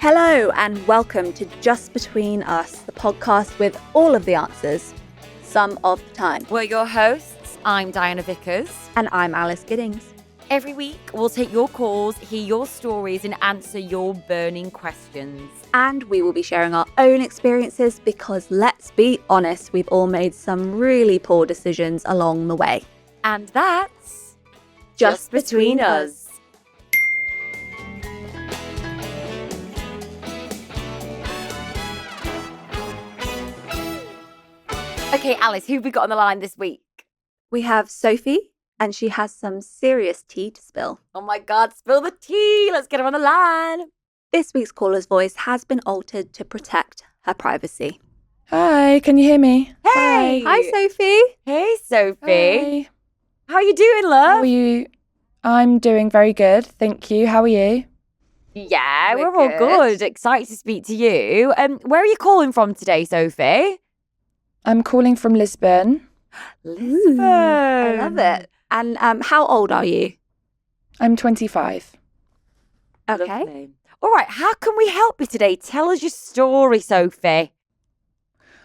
Hello and welcome to Just Between Us, the podcast with all of the answers, some of the time. We're your hosts. I'm Diana Vickers. And I'm Alice Giddings. Every week, we'll take your calls, hear your stories, and answer your burning questions. And we will be sharing our own experiences because, let's be honest, we've all made some really poor decisions along the way. And that's Just Between Us. Okay, Alice, who have we got on the line this week? We have Sophie, and she has some serious tea to spill. Oh my God, spill the tea. Let's get her on the line. This week's caller's voice has been altered to protect her privacy. Hi, can you hear me? Hey. Hi, Sophie. Hey, Sophie. Hi. How are you doing, love? How are you? I'm doing very good, thank you. How are you? Yeah, We're we're all good. good. Excited to speak to you. Where are you calling from today, Sophie? I'm calling from Lisbon. Lisbon. I love it. And how old are you? I'm 25. Okay. Lovely. All right, how can we help you today? Tell us your story, Sophie.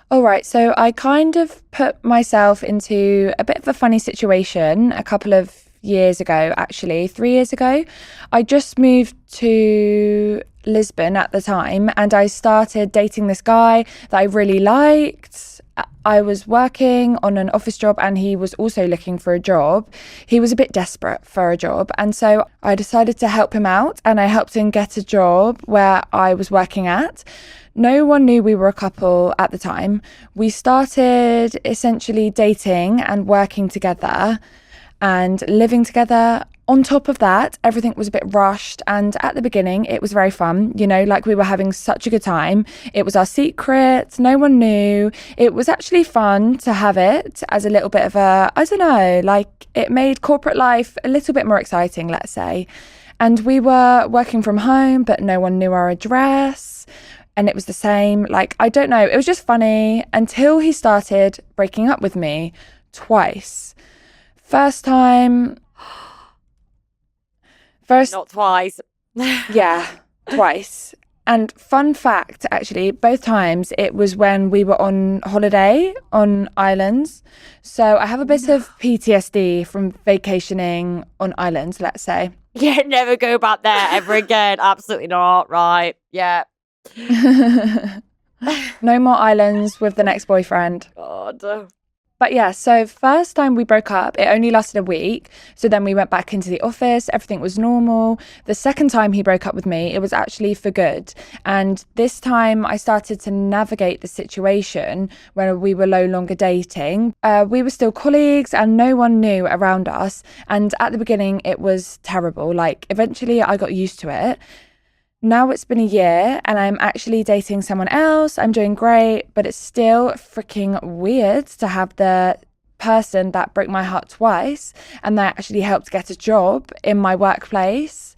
All right, so I kind of put myself into a bit of a funny situation a couple of years ago, actually, 3 years ago. I just moved to Lisbon at the time and I started dating this guy that I really liked. I was working on an office job and he was also looking for a job. He was a bit desperate for a job. And so I decided to help him out and I helped him get a job where I was working at. No one knew we were a couple at the time. We started essentially dating and working together and living together. On top of that, everything was a bit rushed. And at the beginning, it was very fun. You know, like we were having such a good time. It was our secret. No one knew. It was actually fun to have it as a little bit of a, I don't know, like it made corporate life a little bit more exciting, let's say. And we were working from home, but no one knew our address. And it was the same. Like, I don't know. It was just funny until he started breaking up with me twice. First time... Not twice. Yeah, twice. And fun fact, actually, both times it was when we were on holiday on islands. So I have a bit of PTSD from vacationing on islands, let's say. Yeah, never go back there ever again. Absolutely not. Right. Yeah. No more islands with the next boyfriend. God. But yeah, so first time we broke up, it only lasted a week. So then we went back into the office. Everything was normal. The second time he broke up with me, it was actually for good. And this time I started to navigate the situation where we were no longer dating. We were still colleagues and no one knew around us. And at the beginning, it was terrible. Like eventually I got used to it. Now it's been a year and I'm actually dating someone else. I'm doing great, but it's still freaking weird to have the person that broke my heart twice and that actually helped get a job in my workplace.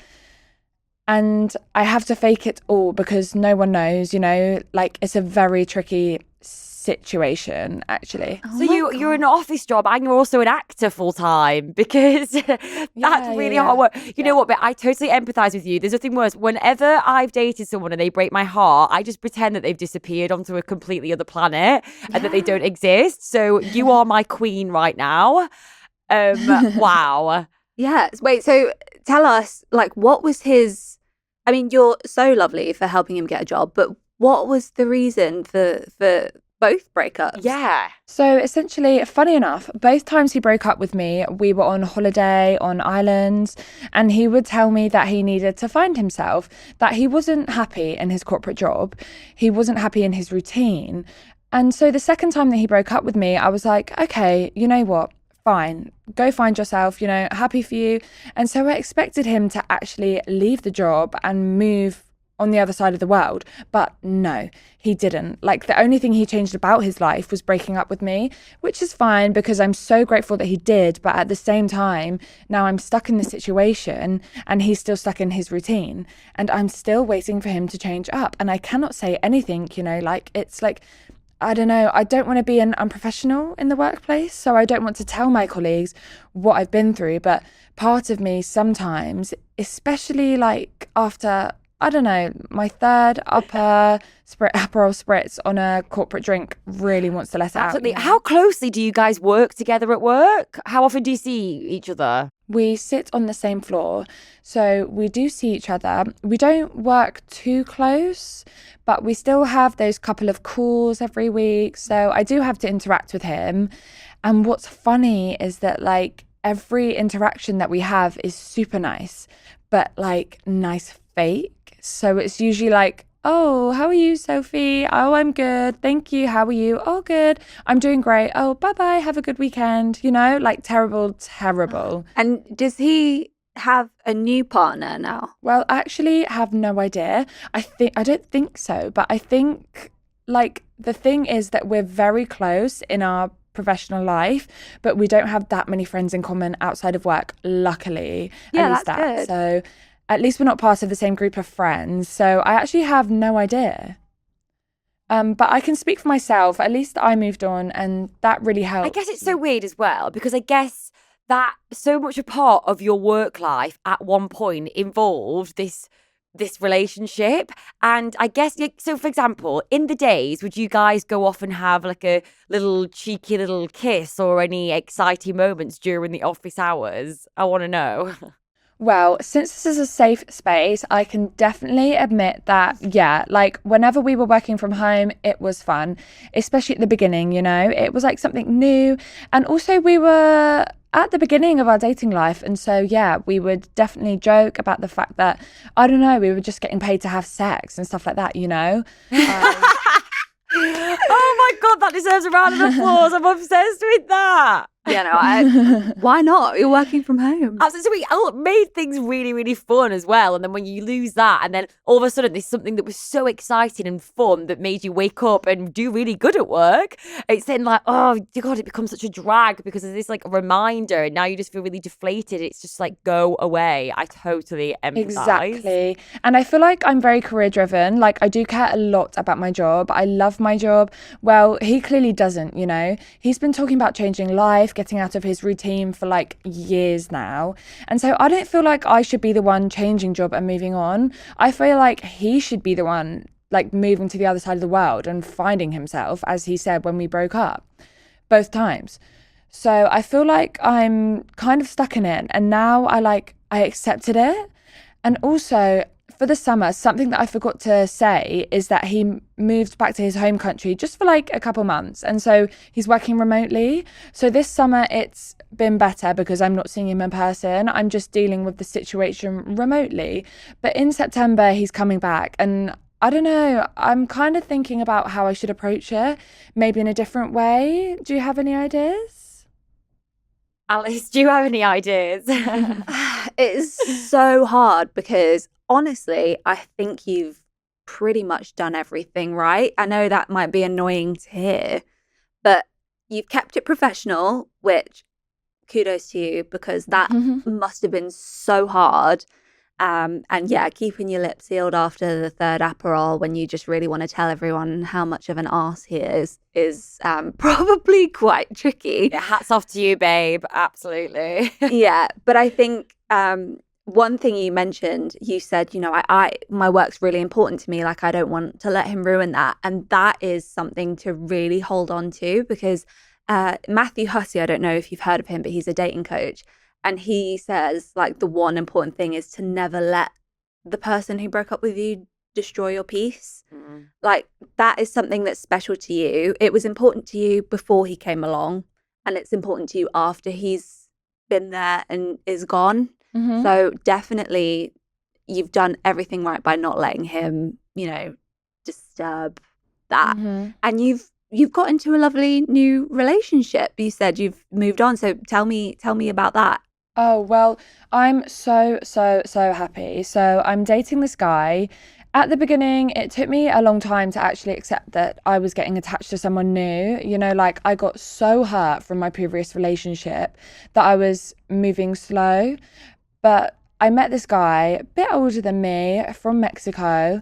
And I have to fake it all because no one knows, you know, like it's a very tricky situation actually. So you're in an office job and you're also an actor full time because that's really hard work. You know what, but I totally empathize with you. There's nothing worse. Whenever I've dated someone and they break my heart, I just pretend that they've disappeared onto a completely other planet and that they don't exist. So you are my queen right now. Wow. Yeah. Wait, so tell us, like, what was his... I mean, you're so lovely for helping him get a job, but what was the reason for both breakups? Yeah. So essentially, funny enough, both times he broke up with me, we were on holiday on islands, and he would tell me that he needed to find himself, that he wasn't happy in his corporate job, he wasn't happy in his routine. And so the second time that he broke up with me, I was like, okay, you know what? Fine, go find yourself, you know, happy for you. And so I expected him to actually leave the job and move on the other side of the world. But no, he didn't. Like the only thing he changed about his life was breaking up with me, which is fine because I'm so grateful that he did. But at the same time, now I'm stuck in this situation and he's still stuck in his routine and I'm still waiting for him to change up. And I cannot say anything, you know, like it's like, I don't know, I don't want to be an unprofessional in the workplace. So I don't want to tell my colleagues what I've been through. But part of me sometimes, especially like after I don't know, my third upper Aperol spritz on a corporate drink really wants to let it Absolutely. out. How closely do you guys work together at work? How often do you see each other? We sit on the same floor, so we do see each other. We don't work too close, but we still have those couple of calls every week. So I do have to interact with him. And what's funny is that like every interaction that we have is super nice, but like nice fake. So it's usually like, oh, how are you, Sophie? Oh, I'm good. Thank you. How are you? Oh, good. I'm doing great. Oh, bye-bye. Have a good weekend. You know, like terrible. And does he have a new partner now? Well, I actually have no idea. I don't think so, but I think like the thing is that we're very close in our professional life, but we don't have that many friends in common outside of work, luckily. Yeah, at least that's that. good. So at least we're not part of the same group of friends. So I actually have no idea. But I can speak for myself. At least I moved on, and that really helped. I guess it's so weird as well, because I guess that so much a part of your work life at one point involved this relationship. And I guess, so for example, in the days, would you guys go off and have like a little cheeky little kiss or any exciting moments during the office hours? I want to know. Well, since this is a safe space, I can definitely admit that, yeah, like whenever we were working from home, it was fun, especially at the beginning, you know, it was like something new. And also we were at the beginning of our dating life. And so, yeah, we would definitely joke about the fact that, I don't know, we were just getting paid to have sex and stuff like that, you know? Oh my God, that deserves a round of applause. I'm obsessed with that. Yeah, no, why not? You're working from home. Absolutely. So we made things really, really fun as well. And then when you lose that, and then all of a sudden there's something that was so exciting and fun that made you wake up and do really good at work, it's then like, oh God, it becomes such a drag because there's this like reminder, and now you just feel really deflated. It's just like, go away. I totally empathize. Exactly. And I feel like I'm very career driven. Like I do care a lot about my job. I love my job. Well, he clearly doesn't, you know. He's been talking about changing life, getting out of his routine for like years now. And so I don't feel like I should be the one changing job and moving on. I feel like he should be the one like moving to the other side of the world and finding himself, as he said when we broke up, both times. So I feel like I'm kind of stuck in it. And now I accepted it. And also for the summer, something that I forgot to say is that he moved back to his home country just for like a couple months. And so he's working remotely. So this summer it's been better because I'm not seeing him in person. I'm just dealing with the situation remotely. But in September, he's coming back. And I don't know, I'm kind of thinking about how I should approach it, maybe in a different way. Do you have any ideas? Alice, do you have any ideas? It's so hard because honestly, I think you've pretty much done everything right. I know that might be annoying to hear, but you've kept it professional, which kudos to you because that must have been so hard. And yeah, keeping your lips sealed after the third Aperol when you just really want to tell everyone how much of an arse he is probably quite tricky. Yeah, hats off to you, babe. Absolutely. Yeah, but I think one thing you mentioned, you said, you know, I my work's really important to me. Like, I don't want to let him ruin that. And that is something to really hold on to because Matthew Hussey, I don't know if you've heard of him, but he's a dating coach. And he says, like, the one important thing is to never let the person who broke up with you destroy your peace. Mm. Like, that is something that's special to you. It was important to you before he came along, and it's important to you after he's been there and is gone. Mm-hmm. So definitely you've done everything right by not letting him, you know, disturb that. Mm-hmm. And you've got into a lovely new relationship. You said you've moved on. So tell me about that. Oh, well, I'm so happy. So I'm dating this guy. At the beginning, it took me a long time to actually accept that I was getting attached to someone new. You know, like I got so hurt from my previous relationship that I was moving slow. But I met this guy, a bit older than me, from Mexico,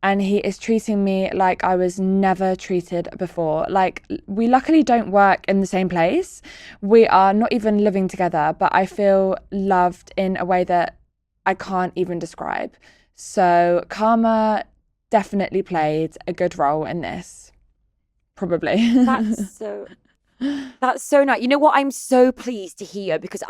and he is treating me like I was never treated before. Like, we luckily don't work in the same place. We are not even living together, but I feel loved in a way that I can't even describe. So karma definitely played a good role in this, probably. That's so nice. You know what? I'm so pleased to hear because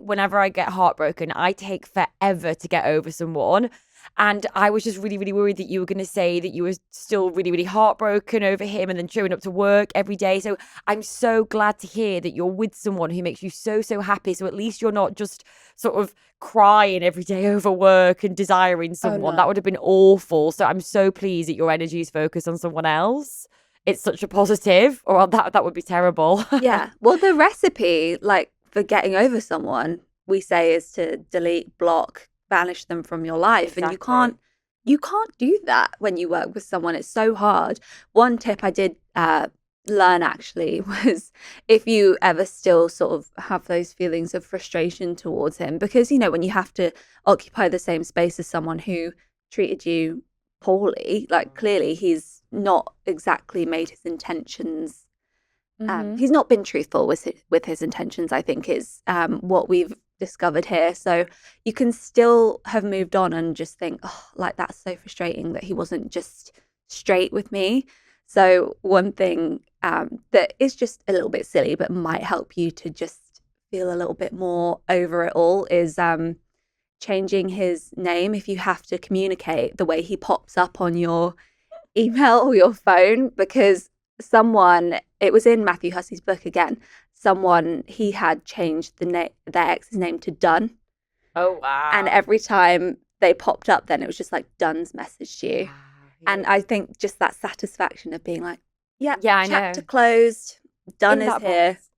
whenever I get heartbroken, I take forever to get over someone. And I was just really, really worried that you were going to say that you were still really, really heartbroken over him and then showing up to work every day. So I'm so glad to hear that you're with someone who makes you so, so happy. So at least you're not just sort of crying every day over work and desiring someone. no. That would have been awful. So I'm so pleased that your energy is focused on someone else. It's such a positive, or that would be terrible. Yeah. Well, the recipe, like for getting over someone, we say is to delete, block, banish them from your life. Exactly. And you can't do that when you work with someone. It's so hard. One tip I did learn actually was if you ever still sort of have those feelings of frustration towards him, because, you know, when you have to occupy the same space as someone who treated you poorly, like clearly he's not exactly made his intentions. He's not been truthful with his intentions, I think, is what we've discovered here. So you can still have moved on and just think, oh, like that's so frustrating that he wasn't just straight with me. So one thing that is just a little bit silly but might help you to just feel a little bit more over it all is changing his name if you have to communicate the way he pops up on your email or your phone, because it was in Matthew Hussey's book again, he had changed their ex's name to Dunn. Oh, wow. And every time they popped up, then it was just like, Dunn's messaged you. Wow, yeah. And I think just that satisfaction of being like, yeah, I chapter know. closed, Dunn In is that here. box.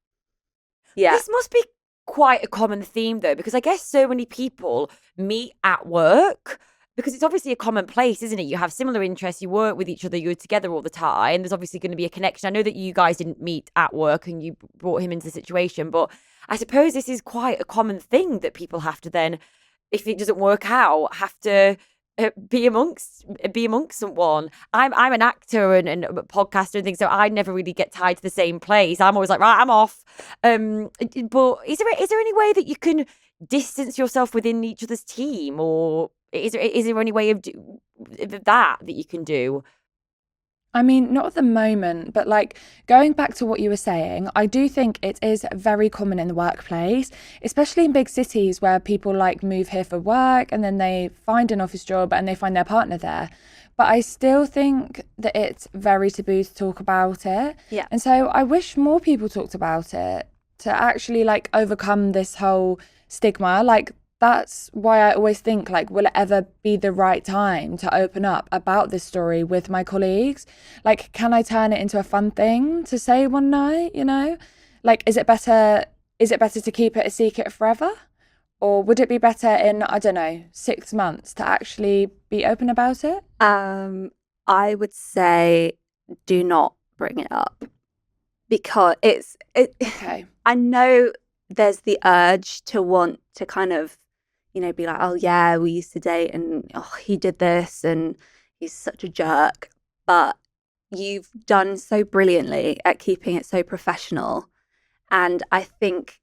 Yeah. This must be quite a common theme, though, because I guess so many people meet at work. Because it's obviously a common place, isn't it? You have similar interests, you work with each other, you're together all the time. There's obviously going to be a connection. I know that you guys didn't meet at work and you brought him into the situation, but I suppose this is quite a common thing that people have to then, if it doesn't work out, have to be amongst someone. I'm an actor and a podcaster and things, so I never really get tied to the same place. I'm always like, right, I'm off. But is there any way that you can distance yourself within each other's team, or is there any way of that you can do? I mean, not at the moment, but like going back to what you were saying, I do think it is very common in the workplace, especially in big cities where people like move here for work and then they find an office job and they find their partner there. But I still think that it's very taboo to talk about it. Yeah. And so I wish more people talked about it to actually like overcome this whole stigma. Like, that's why I always think, like, will it ever be the right time to open up about this story with my colleagues? Like, can I turn it into a fun thing to say one night, you know? Like, is it better to keep it a secret forever? Or would it be better in, I don't know, 6 months to actually be open about it? I would say do not bring it up, because Okay. I know there's the urge to want to kind of, you know, be like, oh yeah, we used to date and oh, he did this and he's such a jerk. But you've done so brilliantly at keeping it so professional. And I think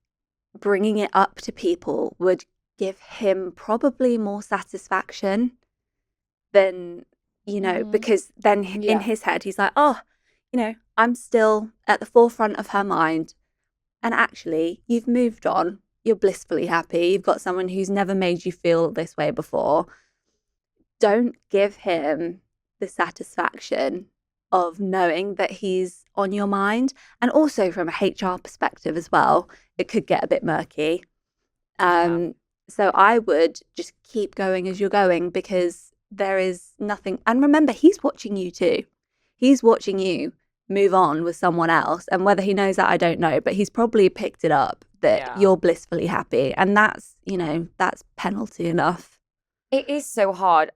bringing it up to people would give him probably more satisfaction than, you know, because then in his head, he's like, oh, you know, I'm still at the forefront of her mind. And actually, you've moved on. You're blissfully happy. You've got someone who's never made you feel this way before. Don't give him the satisfaction of knowing that he's on your mind. And also from a HR perspective as well, it could get a bit murky. So I would just keep going as you're going, because there is nothing. And remember, he's watching you too. He's watching you move on with someone else. And whether he knows that, I don't know, but he's probably picked it up that you're blissfully happy. And that's, you know, that's penalty enough. It is so hard.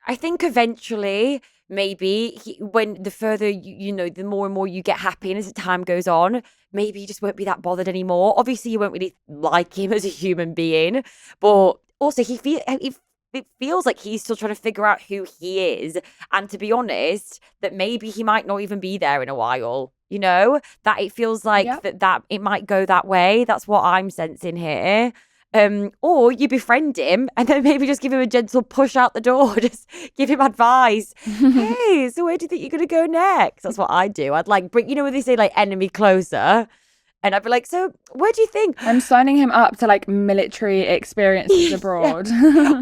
I think eventually, maybe when the further you know, the more and more you get happy, and as time goes on, maybe you just won't be that bothered anymore. Obviously, you won't really like him as a human being, but also it feels like he's still trying to figure out who he is. And to be honest, that maybe he might not even be there in a while. You know, that it feels like that it might go that way. That's what I'm sensing here. Or you befriend him and then maybe just give him a gentle push out the door. Just give him advice. Hey, so where do you think you're going to go next? That's what I do. I'd like bring, when they say like enemy closer, and I'd be like, so where do you think? I'm signing him up to like military experiences abroad.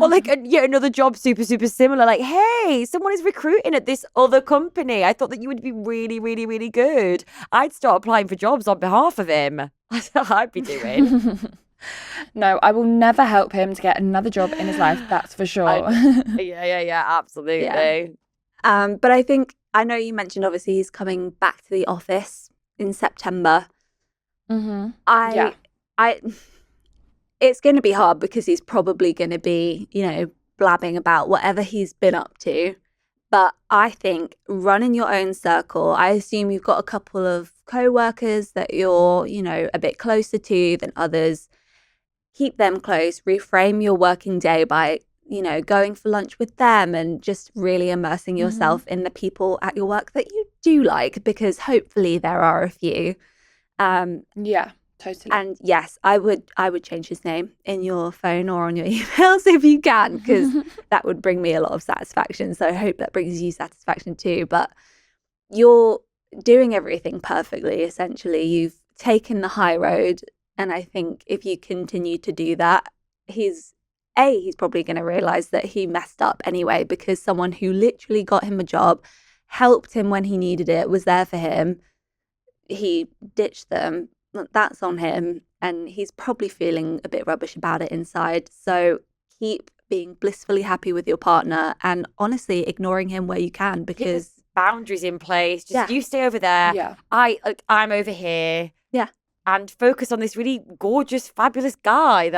Or like another job super, super similar. Like, hey, someone is recruiting at this other company. I thought that you would be really, really, really good. I'd start applying for jobs on behalf of him. That's what I'd be doing. No, I will never help him to get another job in his life. That's for sure. Yeah, absolutely. Yeah. But I know you mentioned obviously he's coming back to the office in September. Mm-hmm. It's going to be hard because he's probably going to be, blabbing about whatever he's been up to. But I think run in your own circle. I assume you've got a couple of co-workers that you're, a bit closer to than others. Keep them close, reframe your working day by, going for lunch with them and just really immersing yourself in the people at your work that you do like, because hopefully there are a few. Yeah, totally. And yes, I would change his name in your phone or on your emails if you can, because that would bring me a lot of satisfaction. So I hope that brings you satisfaction too. But you're doing everything perfectly, essentially. You've taken the high road. And I think if you continue to do that, he's probably going to realize that he messed up anyway, because someone who literally got him a job, helped him when he needed it, was there for him. He ditched them. That's on him. And he's probably feeling a bit rubbish about it inside. So keep being blissfully happy with your partner and honestly ignoring him where you can, because boundaries in place. Just you stay over there. Yeah. I'm over here. Yeah. And focus on this really gorgeous, fabulous guy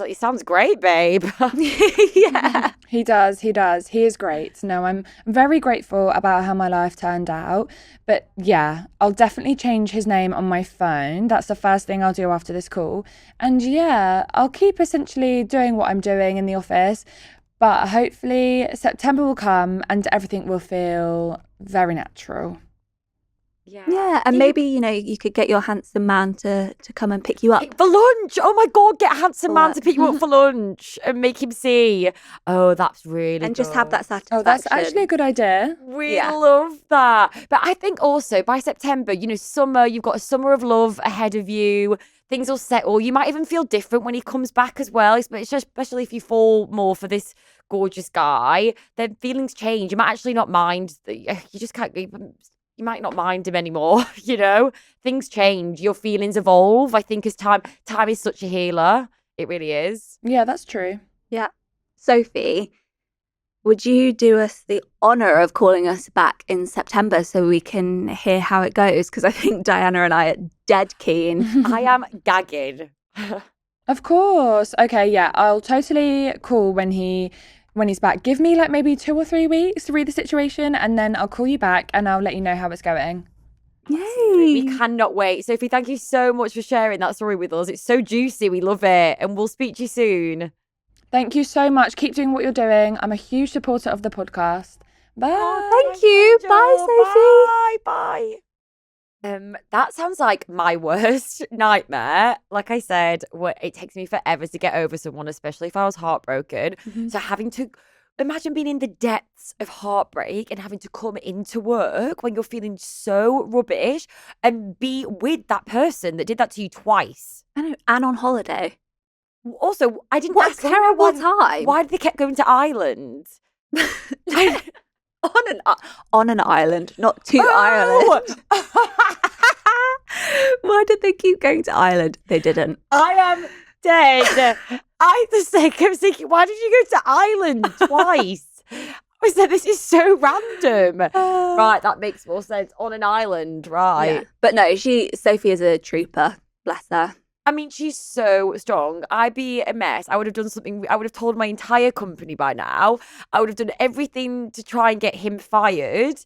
he sounds great, babe. Yeah. He does. He is great. No, I'm very grateful about how my life turned out. But yeah, I'll definitely change his name on my phone. That's the first thing I'll do after this call. And yeah, I'll keep essentially doing what I'm doing in the office. But hopefully September will come and everything will feel very natural. Yeah, and maybe, you could get your handsome man to come and pick you up. For lunch! Oh my God, get a handsome man to pick you up for lunch and make him see. Oh, that's really And just have that satisfaction. Oh, that's actually a good idea. We love that. But I think also by September, summer, you've got a summer of love ahead of you. Things will settle. You might even feel different when he comes back as well, especially if you fall more for this gorgeous guy. Then feelings change. You might actually not mind. You just can't... You might not mind him anymore, Things change. Your feelings evolve. I think as time is such a healer. It really is. Yeah, that's true. Yeah. Sophie, would you do us the honour of calling us back in September so we can hear how it goes? Because I think Diana and I are dead keen. I am gagging. Of course. Okay, yeah, I'll totally call when he's back. Give me like maybe 2 or 3 weeks to read the situation, and then I'll call you back and I'll let you know how it's going. Yay! We cannot wait. Sophie, thank you so much for sharing that story with us. It's so juicy. We love it. And we'll speak to you soon. Thank you so much. Keep doing what you're doing. I'm a huge supporter of the podcast. Bye. Oh, thank you. Bye, Sophie. Bye. That sounds like my worst nightmare. Like I said, it takes me forever to get over someone, especially if I was heartbroken. Mm-hmm. So having to imagine being in the depths of heartbreak and having to come into work when you're feeling so rubbish and be with that person that did that to you twice. I know, and on holiday. Also, I didn't ask. What a terrible time. Why did they keep going to Ireland? On an island, not to Ireland. Why did they keep going to Ireland? They didn't. I am dead. I was thinking, why did you go to Ireland twice? I said, this is so random. Right, that makes more sense. On an island, right. Yeah. But no, Sophie is a trooper. Bless her. I mean, she's so strong. I'd be a mess. I would have done something. I would have told my entire company by now. I would have done everything to try and get him fired.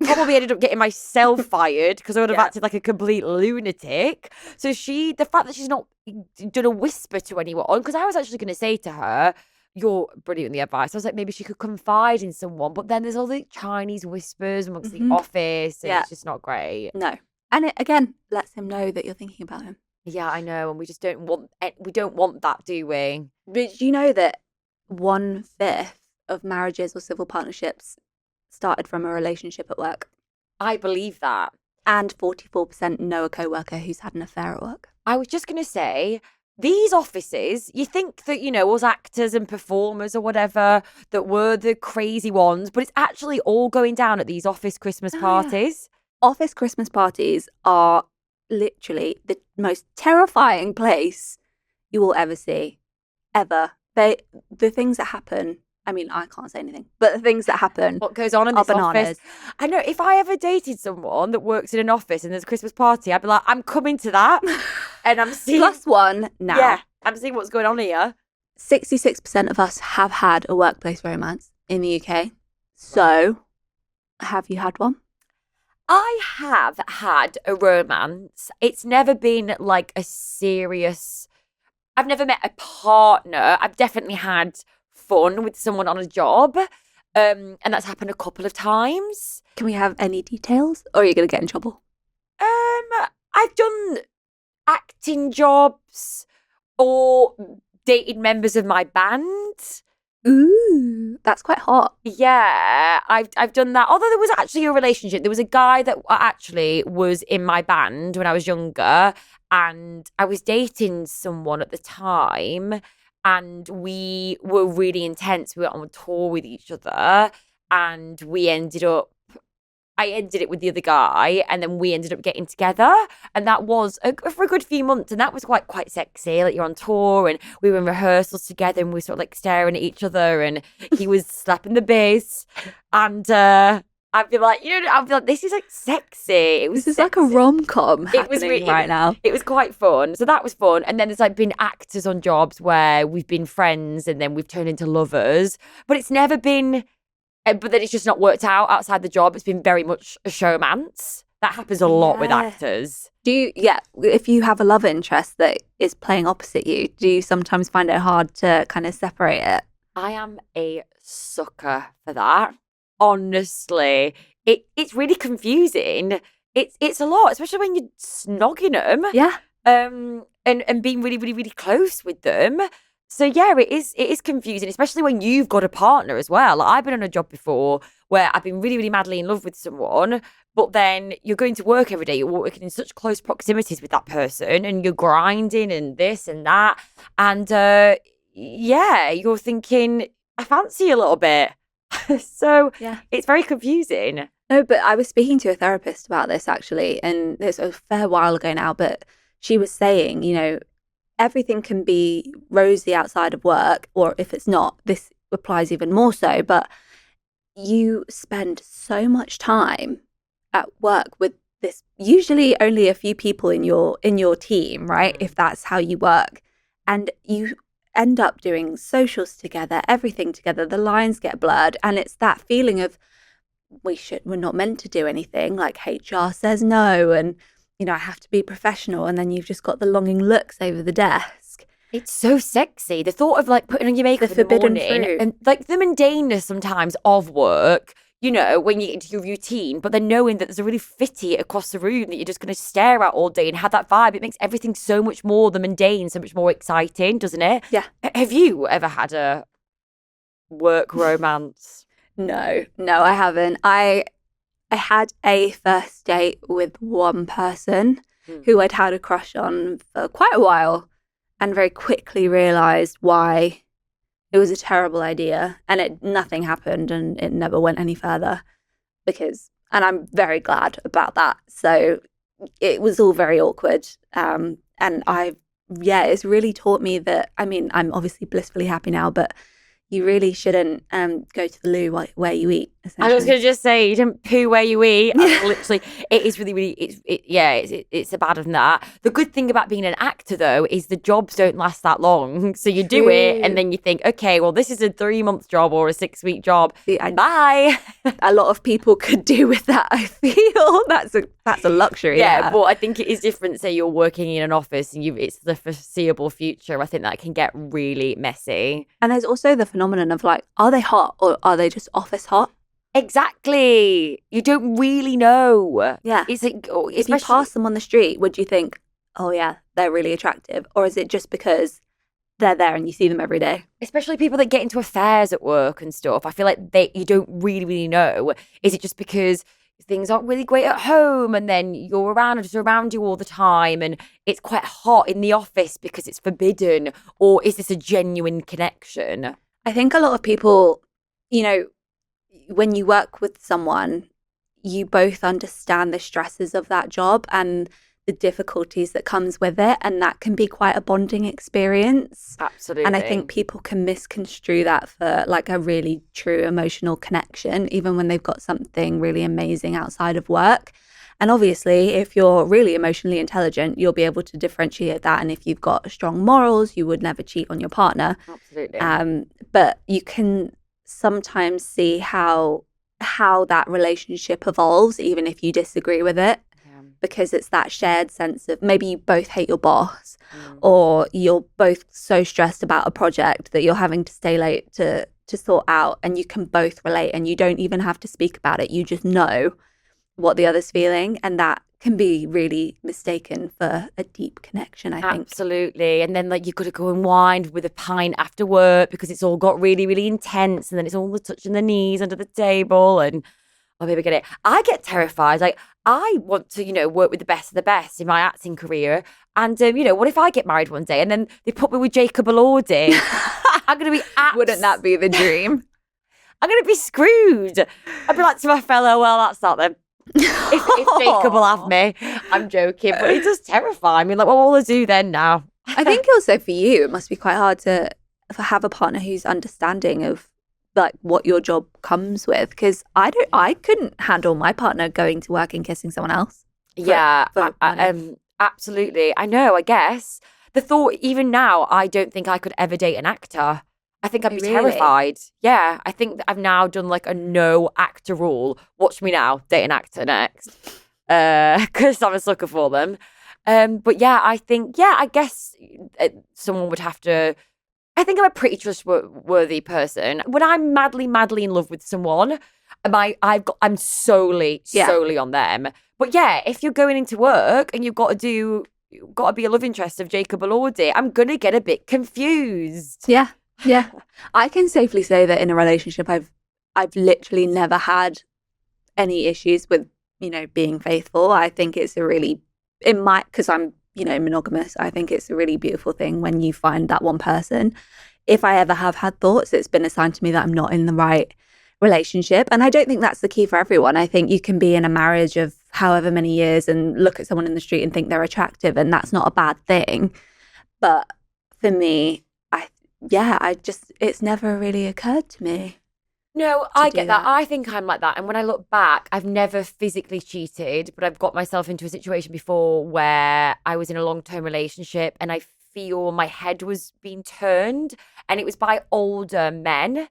Probably ended up getting myself fired because I would have acted like a complete lunatic. So the fact that she's not done a whisper to anyone, because I was actually going to say to her, you're brilliant in the advice. I was like, maybe she could confide in someone. But then there's all the Chinese whispers amongst the office. And it's just not great. No. And it, again, lets him know that you're thinking about him. Yeah, I know, and we just don't want that, do we? But you know that 1/5 of marriages or civil partnerships started from a relationship at work, I believe that. and 44% know a coworker who's had an affair at work. I was just going to say, these offices, you think that, us actors and performers or whatever, that were the crazy ones, but it's actually all going down at these office Christmas Oh, yeah. parties. Office Christmas parties are literally the most terrifying place you will ever see, ever. The things that happen, I mean, I can't say anything, but the things that happen What goes on in are this bananas. office? I know, if I ever dated someone that works in an office and there's a Christmas party, I'd be like, I'm coming to that. And I'm seeing... +1 now. Yeah, I'm seeing what's going on here. 66% of us have had a workplace romance in the UK. So, have you had one? I have had a romance. It's never been like a serious... I've never met a partner. I've definitely had fun with someone on a job. And that's happened a couple of times. Can we have any details? Or are you going to get in trouble? I've done acting jobs or dated members of my band. Ooh, that's quite hot. Yeah, I've done that. Although there was actually a relationship. There was a guy that actually was in my band when I was younger, and I was dating someone at the time, and we were really intense. We were on a tour with each other, and I ended it with the other guy, and then we ended up getting together, and that was for a good few months, and that was quite sexy. Like, you're on tour, and we were in rehearsals together, and we were sort of like staring at each other, and he was slapping the bass, and I'd be like, this is like sexy. This is like a rom-com happening right now. It was quite fun, so that was fun. And then there's like been actors on jobs where we've been friends, and then we've turned into lovers, but it's never been. But then it's just not worked out outside the job. It's been very much a showmance. That happens a lot with actors. If you have a love interest that is playing opposite you, do you sometimes find it hard to kind of separate it? I am a sucker for that. Honestly, it's really confusing. It's a lot, especially when you're snogging them. Yeah. And being really, really, really close with them. So yeah, it is confusing, especially when you've got a partner as well. Like, I've been on a job before where I've been really, really madly in love with someone, but then you're going to work every day, you're working in such close proximities with that person, and you're grinding and this and that. And you're thinking, I fancy you a little bit. So yeah, it's very confusing. No, but I was speaking to a therapist about this actually, and it's a fair while ago now, but she was saying, everything can be rosy outside of work, or if it's not, this applies even more so, but you spend so much time at work with this, usually only a few people in your team, right? If that's how you work, and you end up doing socials together, everything together, the lines get blurred, and it's that feeling of we're not meant to do anything, like HR says no, and I have to be professional, and then you've just got the longing looks over the desk. It's so sexy. The thought of like putting on your makeup the in the forbidden morning, fruit. and like the mundaneness sometimes of work, when you get into your routine, but then knowing that there's a really fitty across the room that you're just going to stare at all day and have that vibe, it makes everything so much more the mundane, so much more exciting, doesn't it? Yeah. Have you ever had a work romance? No, I haven't. I had a first date with one person who I'd had a crush on for quite a while, and very quickly realised why it was a terrible idea, and nothing happened, and it never went any further, and I'm very glad about that. So it was all very awkward, and it's really taught me that, I'm obviously blissfully happy now, but you really shouldn't go to the loo where you eat. I was going to just say, you don't poo where you eat. Literally, it is really, really, it's a bad of that. The good thing about being an actor, though, is the jobs don't last that long. So you do it, and then you think, okay, well, this is a 3-month job or a 6-week job. Bye. A lot of people could do with that, I feel. That's a luxury. Yeah, but I think it is different. Say you're working in an office and it's the foreseeable future. I think that can get really messy. And there's also the phenomenon of like, are they hot or are they just office hot? Exactly. You don't really know. Yeah. It's like, if you pass them on the street, would you think, oh yeah, they're really attractive? Or is it just because they're there and you see them every day? Especially people that get into affairs at work and stuff. I feel like you don't really know. Is it just because things aren't really great at home and then you're just around you all the time and it's quite hot in the office because it's forbidden? Or is this a genuine connection? I think a lot of people, when you work with someone, you both understand the stresses of that job and the difficulties that comes with it, and that can be quite a bonding experience. Absolutely. And I think people can misconstrue that for like a really true emotional connection, even when they've got something really amazing outside of work. And obviously, if you're really emotionally intelligent, you'll be able to differentiate that. And if you've got strong morals, you would never cheat on your partner. Absolutely. But you can sometimes see how that relationship evolves, even if you disagree with it. Because it's that shared sense of maybe you both hate your boss or you're both so stressed about a project that you're having to stay late to sort out, and you can both relate and you don't even have to speak about it. You just know what the other's feeling, and that can be really mistaken for a deep connection, I think. Absolutely. And then like you've got to go and wind with a pint after work because it's all got really, really intense, and then it's all the touching the knees under the table and oh, maybe get it. I get terrified. Like, I want to, work with the best of the best in my acting career. And, what if I get married one day and then they put me with Jacob Elordi? I'm going to be Wouldn't that be the dream? I'm going to be screwed. I'd be like to my fellow, well, that's not them. if Jacob will have me. I'm joking. But it does terrify me. Like, what will I do then now? I think also for you, it must be quite hard to have a partner who's understanding of like what your job comes with, because I couldn't handle my partner going to work and kissing someone else. Absolutely. I know, I guess. The thought, even now, I don't think I could ever date an actor. I think I'd be terrified. Yeah, I think that I've now done like a no actor rule. Watch me now, date an actor next. Because I'm a sucker for them. But yeah, I guess someone would have to. I think I'm a pretty trustworthy person. When I'm madly in love with someone, I'm solely on them. But yeah, if you're going into work and you've got to be a love interest of Jacob Elordi, I'm gonna get a bit confused. Yeah. I can safely say that in a relationship, I've literally never had any issues with being faithful. I think it's because I'm monogamous. I think it's a really beautiful thing when you find that one person. If I ever have had thoughts, it's been a sign to me that I'm not in the right relationship. And I don't think that's the key for everyone. I think you can be in a marriage of however many years and look at someone in the street and think they're attractive, and that's not a bad thing. But for me, it's never really occurred to me. No, I get that. I think I'm like that. And when I look back, I've never physically cheated, but I've got myself into a situation before where I was in a long-term relationship and I feel my head was being turned, and it was by older men.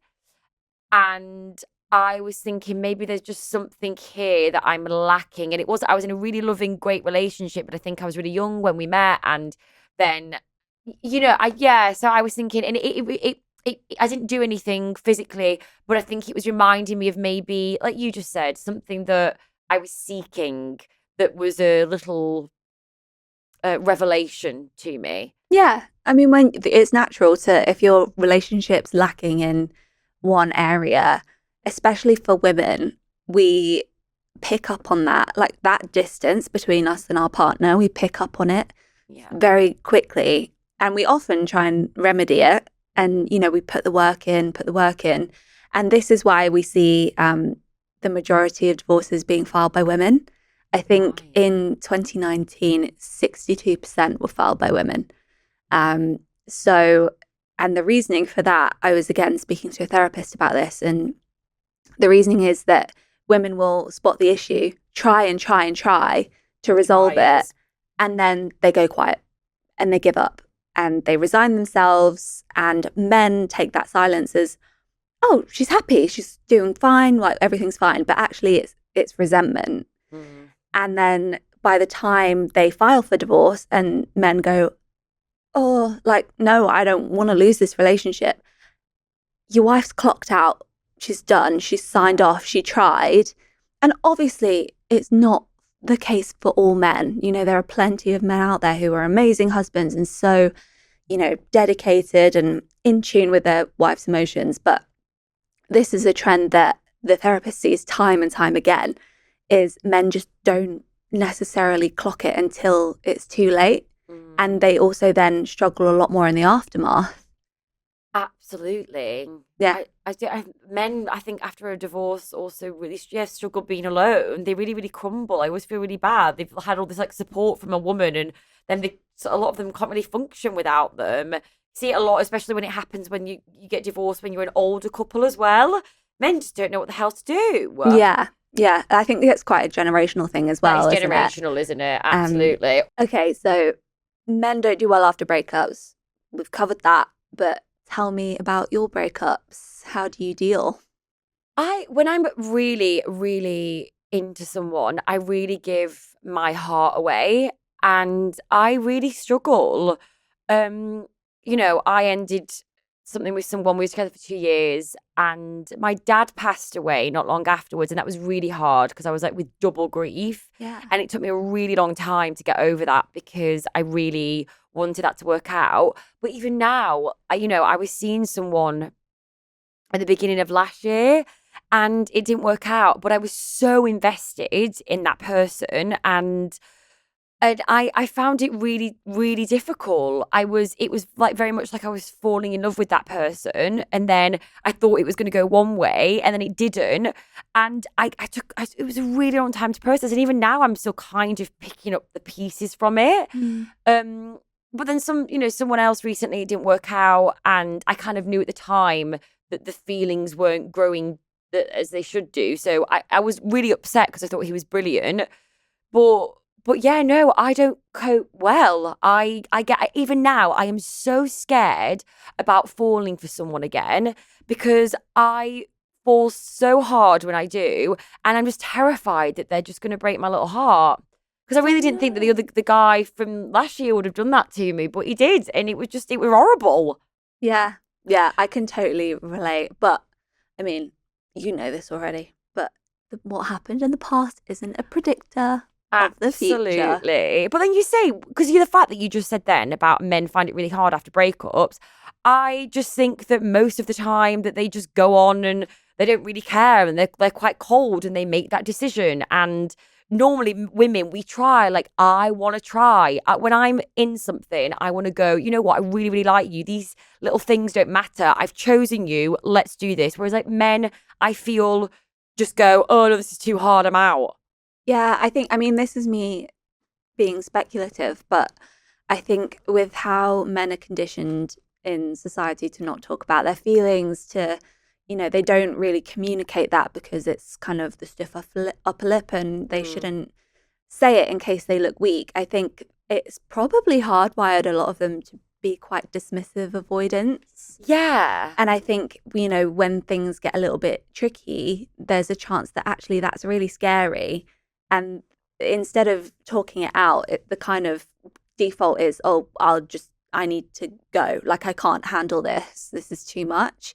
And I was thinking maybe there's just something here that I'm lacking. And I was in a really loving, great relationship, but I think I was really young when we met. And then, so I was thinking, and I didn't do anything physically, but I think it was reminding me of maybe, like you just said, something that I was seeking that was a little revelation to me. Yeah. I mean, when it's natural if your relationship's lacking in one area, especially for women, we pick up on that, like that distance between us and our partner, we pick up on it very quickly. And we often try and remedy it. And, we put the work in. And this is why we see the majority of divorces being filed by women. I think in 2019, 62% were filed by women. And the reasoning for that, I was again speaking to a therapist about this. And the reasoning is that women will spot the issue, try to resolve it. And then they go quiet and they give up. And they resign themselves, and men take that silence as, oh, she's happy, she's doing fine, like everything's fine. But actually it's resentment. Mm. And then by the time they file for divorce and men go, oh, like, no, I don't want to lose this relationship. Your wife's clocked out, she's done, she's signed off, she tried. And obviously it's not the case for all men. You know, there are plenty of men out there who are amazing husbands and so, you know, dedicated and in tune with their wife's emotions. But this is a trend that the therapist sees time and time again, is men just don't necessarily clock it until it's too late. And they also then struggle a lot more in the aftermath. Absolutely. Yeah. Men, I think, after a divorce also really struggle being alone. They really, really crumble. I always feel really bad. They've had all this like support from a woman, and then a lot of them can't really function without them. See it a lot, especially when it happens when you get divorced when you're an older couple as well. Men just don't know what the hell to do. Yeah. Yeah. I think that's quite a generational thing as well. That is generational, isn't it? Absolutely. Okay, so men don't do well after breakups. We've covered that, but tell me about your breakups. How do you deal? When I'm really, really into someone, I really give my heart away, and I really struggle. You know, I ended something with someone. We were together for 2 years, and my dad passed away not long afterwards, and that was really hard because I was like with double grief. Yeah. And it took me a really long time to get over that because I really wanted that to work out. But even now, I was seeing someone at the beginning of last year and it didn't work out, but I was so invested in that person, and I found it really, really difficult. It was like very much like I was falling in love with that person, and then I thought it was going to go one way, and then it didn't. And it was a really long time to process, and even now I'm still kind of picking up the pieces from it. But then someone else recently, it didn't work out, and I kind of knew at the time that the feelings weren't growing as they should do. So I was really upset because I thought he was brilliant, But yeah, no, I don't cope well. I get, even now, I am so scared about falling for someone again because I fall so hard when I do, and I'm just terrified that they're just going to break my little heart. Because I really didn't think that the guy from last year would have done that to me, but he did, and it was horrible. Yeah, I can totally relate. But I mean, you know this already, but what happened in the past isn't a predictor of the future. Absolutely. But then you say, because the fact that you just said then about men find it really hard after breakups, I just think that most of the time that they just go on and they don't really care, and they're quite cold and they make that decision. And normally women, we try, like, I want to try. When I'm in something, I want to go, you know what, I really, really like you. These little things don't matter. I've chosen you. Let's do this. Whereas like men, I feel just go, oh no, this is too hard. I'm out. Yeah, I mean, this is me being speculative, but I think with how men are conditioned in society to not talk about their feelings, to, they don't really communicate that because it's kind of the stiff upper lip and they shouldn't say it in case they look weak. I think it's probably hardwired a lot of them to be quite dismissive avoidance. Yeah. And I think, when things get a little bit tricky, there's a chance that actually that's really scary. And instead of talking it out, the kind of default is, oh, I need to go. Like, I can't handle this. This is too much.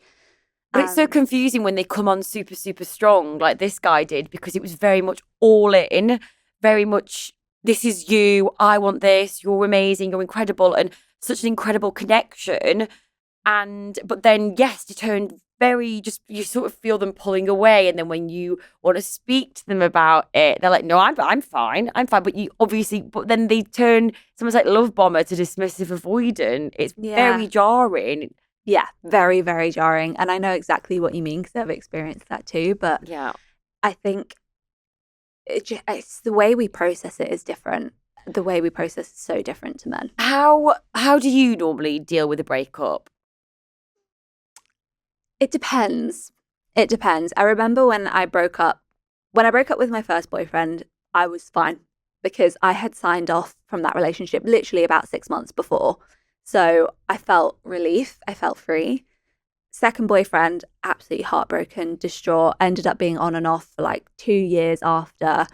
But it's so confusing when they come on super, super strong, like this guy did, because it was very much all in, very much, this is you, I want this, you're amazing, you're incredible, and such an incredible connection. But then, yes, it turned very just, you sort of feel them pulling away, and then when you want to speak to them about it, they're like, no, I'm fine, but then they turn someone's like love bomber to dismissive avoidant. It's very jarring. Yeah, very, very jarring. And I know exactly what you mean because I've experienced that too. But yeah, I think it's the way we process it is different. The way we process is so different to men. How do you normally deal with a breakup? It depends. I remember when I broke up with my first boyfriend, I was fine because I had signed off from that relationship literally about 6 months before. So I felt relief. I felt free. Second boyfriend, absolutely heartbroken, distraught, ended up being on and off for like 2 years after.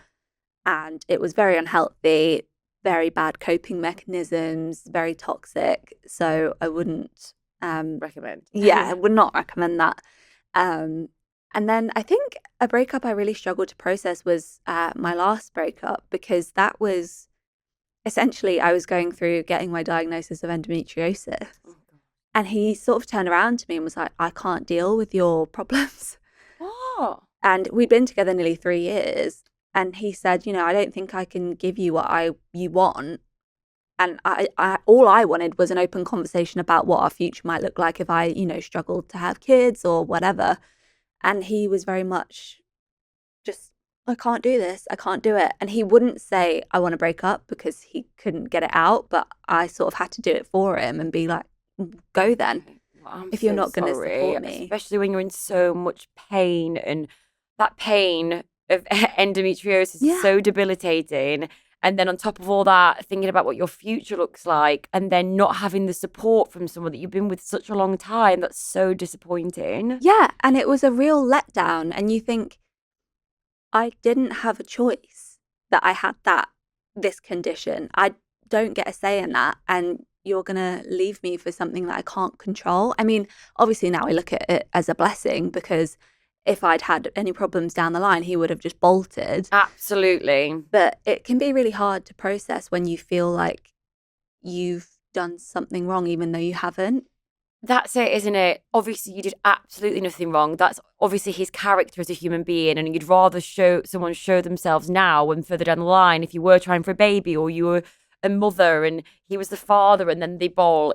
And it was very unhealthy, very bad coping mechanisms, very toxic. So I wouldn't recommend. Yeah, I would not recommend that. And then I think a breakup I really struggled to process was my last breakup, because that was essentially I was going through getting my diagnosis of endometriosis. And he sort of turned around to me and was like, I can't deal with your problems. Oh. And we'd been together nearly 3 years. And he said, I don't think I can give you what you want. And I all I wanted was an open conversation about what our future might look like if I, struggled to have kids or whatever. And he was very much just, I can't do this. I can't do it. And he wouldn't say, I want to break up, because he couldn't get it out. But I sort of had to do it for him and be like, go then, if you're not going to support me. Especially when you're in so much pain, and that pain of endometriosis is so debilitating. And then on top of all that, thinking about what your future looks like, and then not having the support from someone that you've been with such a long time, that's so disappointing. Yeah, and it was a real letdown. And you think, I didn't have a choice that I had this condition. I don't get a say in that. And you're going to leave me for something that I can't control. I mean, obviously now I look at it as a blessing, because if I'd had any problems down the line, he would have just bolted. Absolutely. But it can be really hard to process when you feel like you've done something wrong, even though you haven't. That's it, isn't it? Obviously, you did absolutely nothing wrong. That's obviously his character as a human being, and you'd rather someone show themselves now and further down the line if you were trying for a baby, or you were a mother and he was the father, and then they bowl.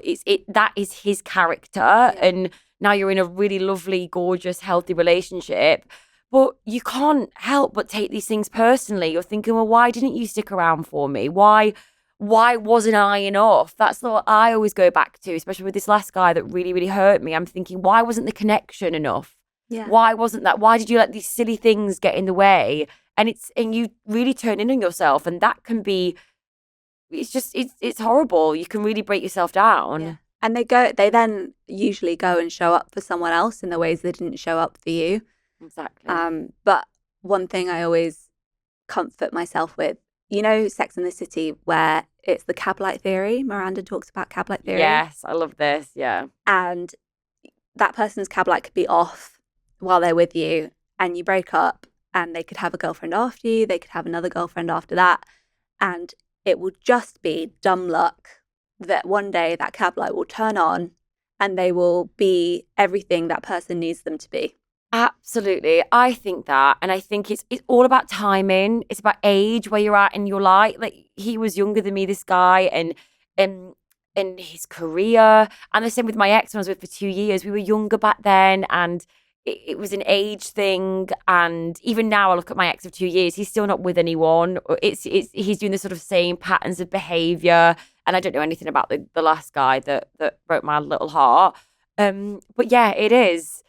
That is his character, and now you're in a really lovely, gorgeous, healthy relationship. But you can't help but take these things personally. You're thinking, well, why didn't you stick around for me? Why wasn't I enough? That's what I always go back to, especially with this last guy that really, really hurt me. I'm thinking, why wasn't the connection enough? Yeah. Why wasn't that? Why did you let these silly things get in the way? And you really turn in on yourself, and that can be, it's horrible. You can really break yourself down. Yeah. And they then usually go and show up for someone else in the ways they didn't show up for you. Exactly. But one thing I always comfort myself with, Sex and the City, where it's the cab light theory. Miranda talks about cab light theory. Yes, I love this. Yeah. And that person's cab light could be off while they're with you, and you break up, and they could have a girlfriend after you. They could have another girlfriend after that. And it will just be dumb luck that one day that cab light will turn on and they will be everything that person needs them to be. Absolutely. I think that. And I think it's all about timing. It's about age, where you're at in your life. Like, he was younger than me, this guy, and in his career. And the same with my ex when I was with for 2 years. We were younger back then, and it was an age thing. And even now I look at my ex of 2 years, he's still not with anyone. He's doing the sort of same patterns of behavior. And I don't know anything about the last guy that broke my little heart. But yeah, it is.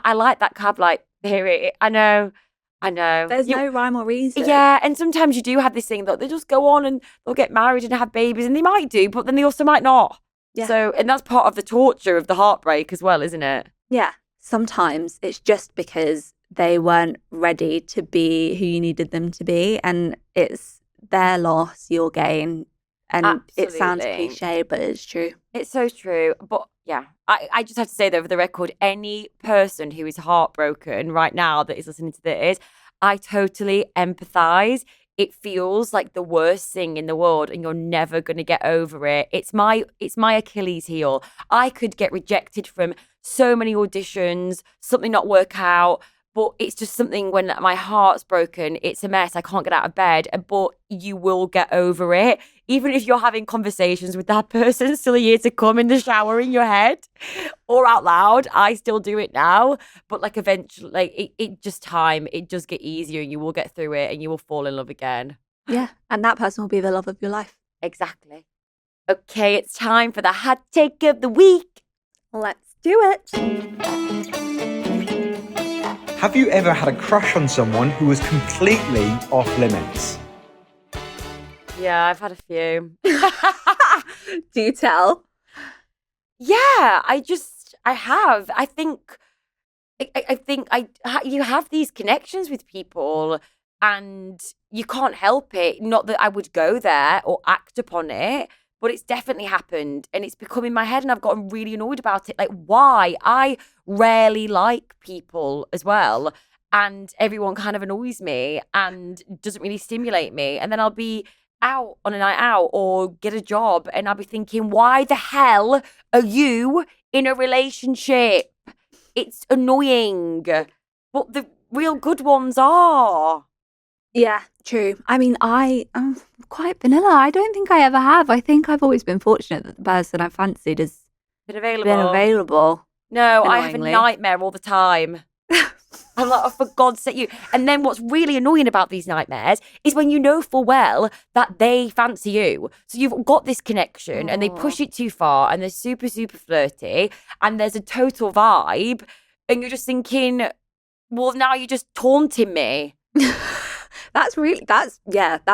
I like that cab light theory. I know. There's no rhyme or reason. Yeah, and sometimes you do have this thing that they just go on and they'll get married and have babies, and they might do, but then they also might not. Yeah. So, and that's part of the torture of the heartbreak as well, isn't it? Yeah. Sometimes it's just because they weren't ready to be who you needed them to be, and it's their loss, your gain. And Absolutely. It sounds cliche, but it's true. It's so true. But yeah, I just have to say that, over the record, any person who is heartbroken right now that is listening to this, I totally empathize. It feels like the worst thing in the world, and you're never going to get over it. It's my Achilles heel. I could get rejected from so many auditions, something not work out. But it's just something, when my heart's broken, it's a mess. I can't get out of bed. But you will get over it. Even if you're having conversations with that person still a year to come in the shower in your head or out loud. I still do it now. But like, eventually, like, it just get easier, and you will get through it, and you will fall in love again. Yeah. And that person will be the love of your life. Exactly. Okay, it's time for the hot take of the week. Let's do it. Have you ever had a crush on someone who was completely off limits? Yeah, I've had a few. Do tell. Yeah, I have. I think you have these connections with people, and you can't help it. Not that I would go there or act upon it, but it's definitely happened and it's become in my head and I've gotten really annoyed about it. Like, why? I rarely like people as well. And everyone kind of annoys me and doesn't really stimulate me. And then I'll be out on a night out or get a job and I'll be thinking, why the hell are you in a relationship? It's annoying. But the real good ones are. Yeah, true. I mean, I'm quite vanilla. I don't think I ever have. I think I've always been fortunate that the person I fancied has Been available. been available. No, I have a Annoyingly. nightmare all the time. I'm like, oh, for God's sake, you. And then what's really annoying about these nightmares is when you know full well that they fancy you. So you've got this connection and they push it too far and they're super, super flirty and there's a total vibe and you're just thinking, well, now you're just taunting me. That's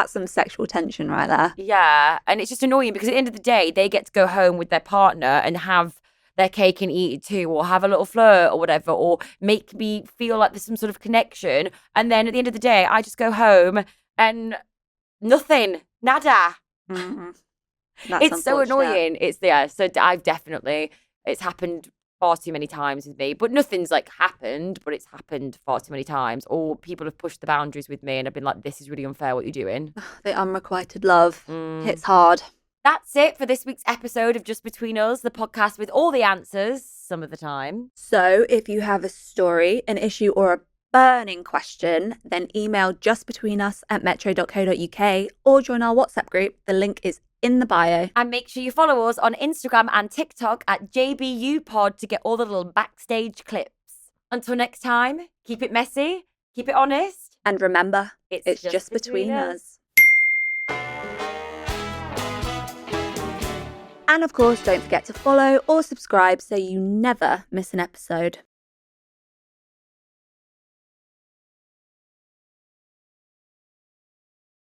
some sexual tension right there. Yeah. And it's just annoying because at the end of the day, they get to go home with their partner and have their cake and eat it too, or have a little flirt or whatever, or make me feel like there's some sort of connection. And then at the end of the day, I just go home and nothing, nada. Mm-hmm. It's so annoying. It's happened far too many times with me, but nothing's like happened, but it's happened far too many times. Or people have pushed the boundaries with me and I've been like, this is really unfair what you're doing. The unrequited love hits hard. That's it for this week's episode of Just Between Us, the podcast with all the answers some of the time. So if you have a story, an issue, or a burning question, then email justbetweenus@metro.co.uk or join our WhatsApp group. The link is in the bio. And make sure you follow us on Instagram and TikTok at JBUPod to get all the little backstage clips. Until next time, keep it messy, keep it honest. And remember, It's just between us. And of course, don't forget to follow or subscribe so you never miss an episode.